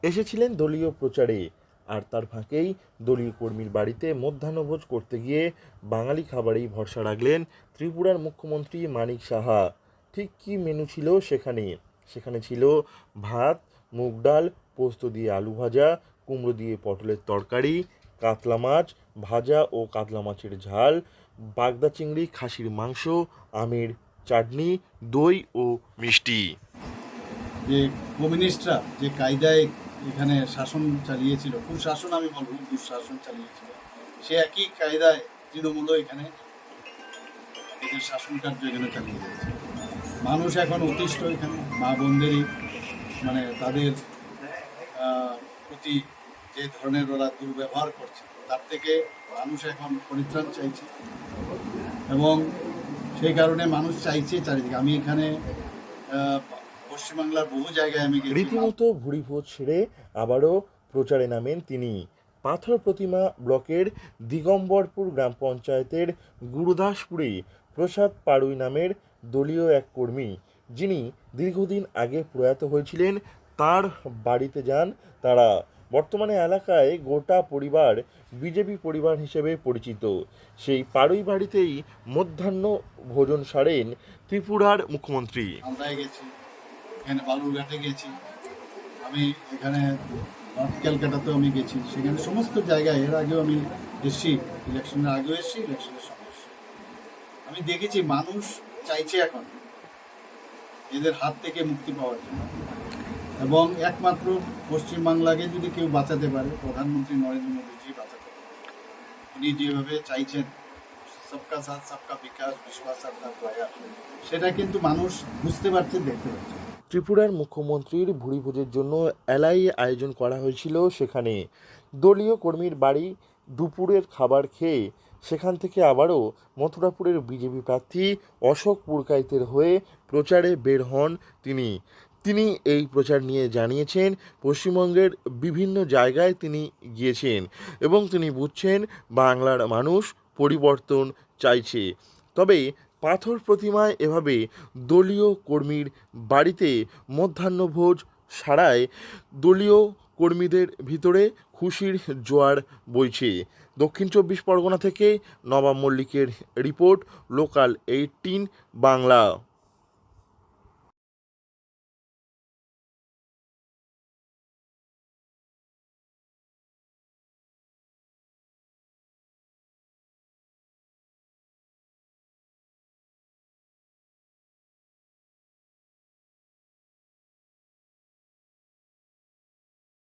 এসেছিলেন দলীয় প্রচারে, আর তার ফাঁকেই দলীয় কর্মীর বাড়িতে মধ্যাহ্নভোজ করতে গিয়ে বাঙালি খাবারেই ভরসা রাখলেন ত্রিপুরার মুখ্যমন্ত্রী মানিক সাহা। ঠিক কী মেনু ছিল সেখানে? সেখানে ছিল ভাত, মুগ ডাল, পোস্ত দিয়ে আলু ভাজা, কুমড়ো দিয়ে পটলের তরকারি, কাতলা মাছ ভাজা ও কাতলা মাছের ঝাল, বাগদা চিংড়ি, খাসির মাংস, আমের চাটনি, দই ও মিষ্টি। যে কমিউনিস্টরা যে কায়দায় এখানে শাসন চালিয়েছিল, কুশাসন আমি বলবো, দুঃশাসন চালিয়েছিল, সে একই কায়দায় তৃণমূলও এখানে এদের শাসন কার্য এখানে চালিয়ে যাচ্ছে। মানুষ এখন অতিষ্ঠ, এখানে মা বোনদেরই মানে তাদের প্রতি যে ধরনের ওরা দুর্ব্যবহার করছে, তার থেকে মানুষ এখন পরিত্রাণ চাইছে, এবং সেই কারণে মানুষ চাইছে চারিদিকে। আমি এখানে পশ্চিমবাংলার বহু জায়গায় আমি গেছি। রীতিমতো ভুড়িভোজ সেরে আবারও প্রচারে নামেন তিনি। পাথর প্রতিমা ব্লকের দিগম্বরপুর গ্রাম পঞ্চায়েতের গুরুদাসপুরে প্রসাদ পাড়ুই নামের দলীয় এক কর্মী, যিনি দীর্ঘদিন আগে প্রয়াত হয়েছিলেন, তার বাড়িতে যান তারা। বর্তমানে এলাকায় গোটা পরিবার বিজেপি পরিবার হিসেবে পরিচিত। সেই পাড়ুই বাড়িতেই মধ্যাহ্ন ভোজন সারেন ত্রিপুরার মুখ্যমন্ত্রী। আমরাই গেছি, এখানে বালুরঘাটে গেছি, আমি এখানে নর্থ ক্যালকাটাতেও আমি গেছি, সেখানে সমস্ত জায়গায় এর আগেও আমি এসেছি, ইলেকশনের আগেও এসেছি, ইলেকশনের সময় এসেছি। আমি দেখেছি মানুষ চাইছে এখন এদের হাত থেকে মুক্তি পাওয়ার জন্য, এবং একমাত্র পশ্চিমবাংলাকে যদি কেউ বাঁচাতে পারে, প্রধানমন্ত্রী নরেন্দ্র মোদীজি বাঁচাতে পারে। উনি যেভাবে চাইছেন সবকা সাথ সবকা বিকাশ, বিশ্বাস আপনার প্রয়াস, সেটা কিন্তু মানুষ বুঝতে পারছে, দেখতে পাচ্ছে। ত্রিপুরার মুখ্যমন্ত্রীর ভুরিভোজের জন্য এলাই আয়োজন করা হয়েছিল সেখানে। দলীয় কর্মীর বাড়ি দুপুরের খাবার খেয়ে সেখান থেকে আবারও মথুরাপুরের বিজেপি প্রার্থী অশোক পুরকাইতের হয়ে প্রচারে বের হন তিনি। তিনি এই প্রচার নিয়ে জানিয়েছেন, পশ্চিমবঙ্গের বিভিন্ন জায়গায় তিনি গিয়েছেন এবং তিনি বুঝছেন বাংলার মানুষ পরিবর্তন চাইছে। তবে পাথর প্রতিমায় এভাবে দলীয় কর্মীর বাড়িতে মধ্যাহ্নভোজ সারায় দলীয় কর্মীদের ভিতরে খুশির জোয়ার বইছে। দক্ষিণ 24 পরগনা থেকে নবাব মল্লিকের রিপোর্ট, লোকাল 18 বাংলা।